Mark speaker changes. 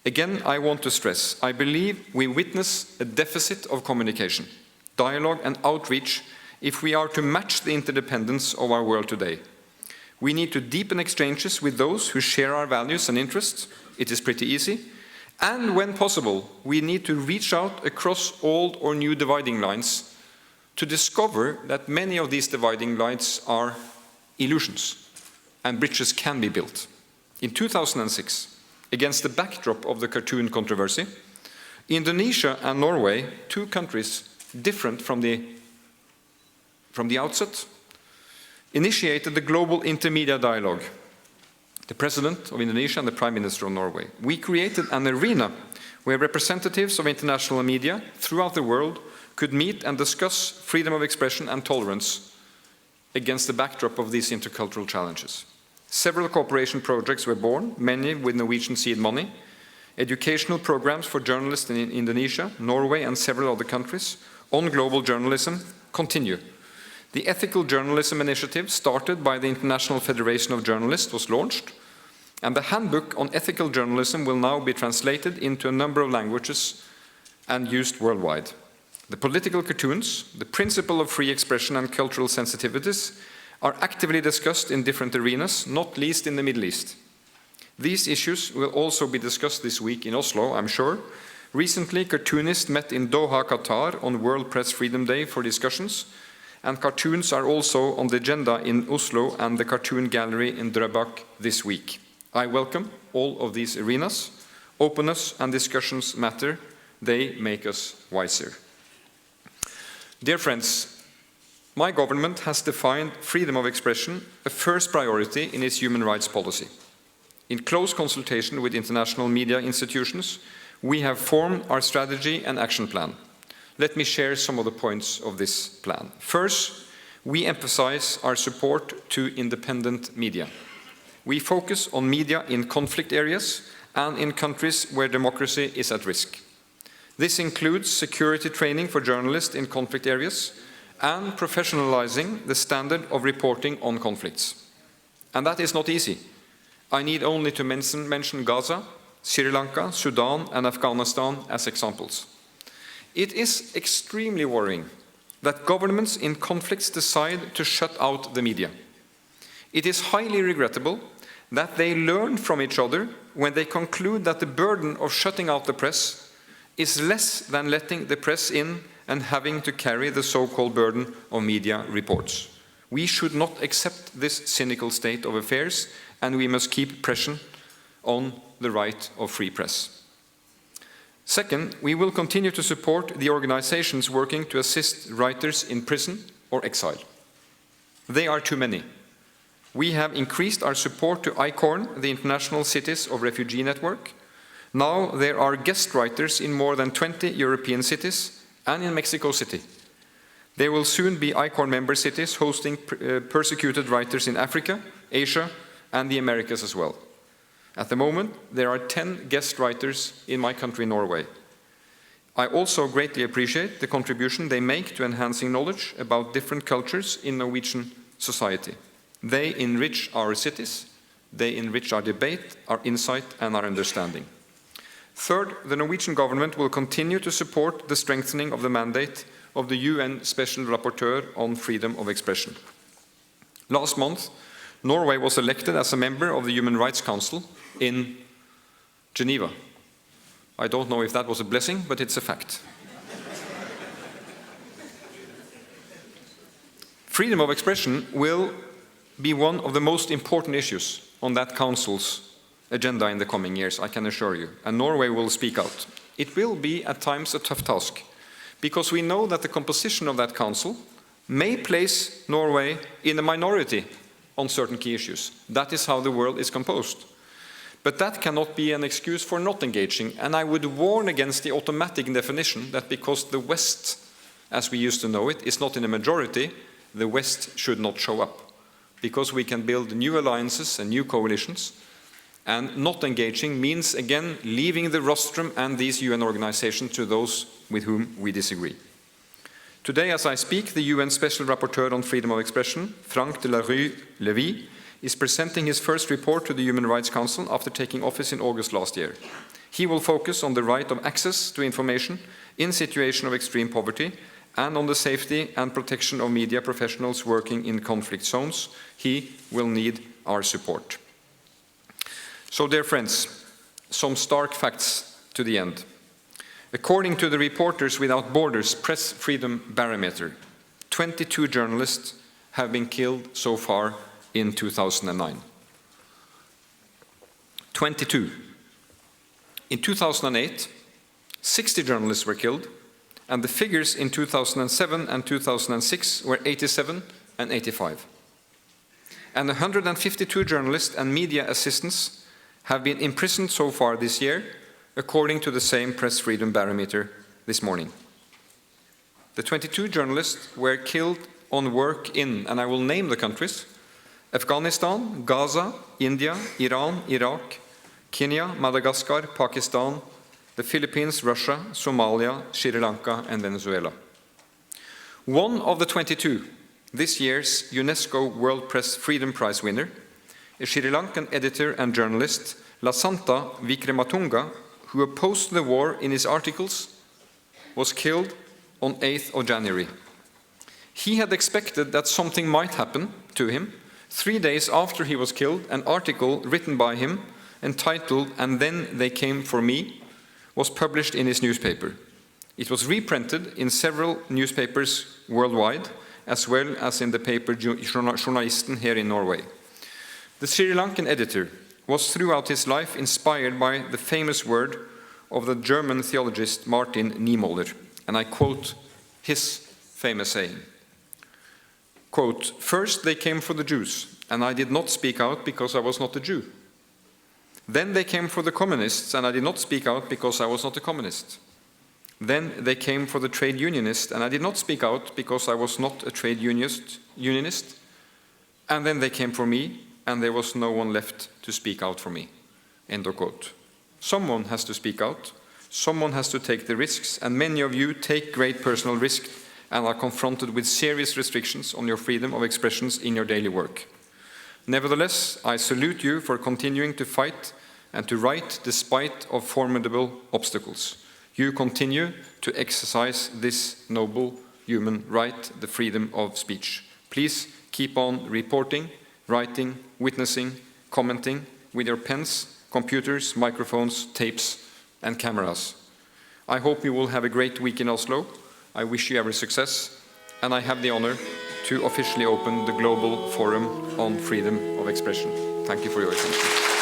Speaker 1: Again, I want to stress, I believe we witness a deficit of communication, dialogue and outreach if we are to match the interdependence of our world today. We need to deepen exchanges with those who share our values and interests. It is pretty easy. And when possible, we need to reach out across old or new dividing lines to discover that many of these dividing lines are illusions and bridges can be built. In 2006, against the backdrop of the cartoon controversy, Indonesia and Norway, two countries different from the outset, initiated the global intermedia dialogue. The President of Indonesia and the Prime Minister of Norway. We created an arena where representatives of international media throughout the world could meet and discuss freedom of expression and tolerance against the backdrop of these intercultural challenges. Several cooperation projects were born, many with Norwegian seed money. Educational programs for journalists in Indonesia, Norway and several other countries on global journalism continue. The Ethical Journalism Initiative, started by the International Federation of Journalists, was launched, and the Handbook on Ethical Journalism will now be translated into a number of languages and used worldwide. The political cartoons, the principle of free expression and cultural sensitivities are actively discussed in different arenas, not least in the Middle East. These issues will also be discussed this week in Oslo, I'm sure. Recently, cartoonists met in Doha, Qatar on World Press Freedom Day for discussions, and cartoons are also on the agenda in Oslo and the Cartoon Gallery in Drøbak this week. I welcome all of these arenas. Openness and discussions matter. They make us wiser. Dear friends, my government has defined freedom of expression a first priority in its human rights policy. In close consultation with international media institutions, we have formed our strategy and action plan. Let me share some of the points of this plan. First, we emphasize our support to independent media. We focus on media in conflict areas and in countries where democracy is at risk. This includes security training for journalists in conflict areas and professionalizing the standard of reporting on conflicts. And that is not easy. I need only to mention Gaza, Sri Lanka, Sudan, and Afghanistan as examples. It is extremely worrying that governments in conflicts decide to shut out the media. It is highly regrettable that they learn from each other when they conclude that the burden of shutting out the press is less than letting the press in and having to carry the so-called burden of media reports. We should not accept this cynical state of affairs, and we must keep pressure on the right of free press. Second, we will continue to support the organizations working to assist writers in prison or exile. They are too many. We have increased our support to ICORN, the International Cities of Refugee Network. Now there are guest writers in more than 20 European cities and in Mexico City. There will soon be ICORN member cities hosting persecuted writers in Africa, Asia, and the Americas as well. At the moment, there are 10 guest writers in my country, Norway. I also greatly appreciate the contribution they make to enhancing knowledge about different cultures in Norwegian society. They enrich our cities, they enrich our debate, our insight, and our understanding. Third, the Norwegian government will continue to support the strengthening of the mandate of the UN Special Rapporteur on Freedom of Expression. Last month, Norway was elected as a member of the Human Rights Council in Geneva. I don't know if that was a blessing, but it's a fact. Freedom of expression will be one of the most important issues on that council's agenda in the coming years, I can assure you, and Norway will speak out. It will be at times a tough task, because we know that the composition of that council may place Norway in a minority on certain key issues. That is how the world is composed. But that cannot be an excuse for not engaging, and I would warn against the automatic definition that because the West, as we used to know it, is not in a majority, the West should not show up. Because we can build new alliances and new coalitions, and not engaging means, again, leaving the rostrum and these UN organizations to those with whom we disagree. Today, as I speak, the UN Special Rapporteur on Freedom of Expression, Frank de la Rue-Lévy, is presenting his first report to the Human Rights Council after taking office in August last year. He will focus on the right of access to information in situation of extreme poverty and on the safety and protection of media professionals working in conflict zones. He will need our support. So, dear friends, some stark facts to the end. According to the Reporters Without Borders Press Freedom Barometer, 22 journalists have been killed so far in 2009. 22. In 2008, 60 journalists were killed, and the figures in 2007 and 2006 were 87 and 85. And 152 journalists and media assistants have been imprisoned so far this year, according to the same Press Freedom Barometer this morning. The 22 journalists were killed on work in, and I will name the countries, Afghanistan, Gaza, India, Iran, Iraq, Kenya, Madagascar, Pakistan, the Philippines, Russia, Somalia, Sri Lanka, and Venezuela. One of the 22, this year's UNESCO World Press Freedom Prize winner, a Sri Lankan editor and journalist, Lasantha Vikramatunga, who opposed the war in his articles, was killed on 8th of January. He had expected that something might happen to him. 3 days after he was killed, an article written by him entitled "And Then They Came for Me" was published in his newspaper. It was reprinted in several newspapers worldwide, as well as in the paper Journalisten here in Norway. The Sri Lankan editor was throughout his life inspired by the famous word of the German theologist Martin Niemöller, and I quote his famous saying, quote, "First they came for the Jews, and I did not speak out because I was not a Jew. Then they came for the communists, and I did not speak out because I was not a communist. Then they came for the trade unionists, and I did not speak out because I was not a trade unionist. And then they came for me, and there was no one left to speak out for me." End of quote. Someone has to speak out. Someone has to take the risks, and many of you take great personal risk and are confronted with serious restrictions on your freedom of expressions in your daily work. Nevertheless, I salute you for continuing to fight and to write despite of formidable obstacles. You continue to exercise this noble human right, the freedom of speech. Please keep on reporting, writing, witnessing, commenting with your pens, computers, microphones, tapes, and cameras. I hope you will have a great week in Oslo. I wish you every success, and I have the honor to officially open the Global Forum on Freedom of Expression. Thank you for your attention.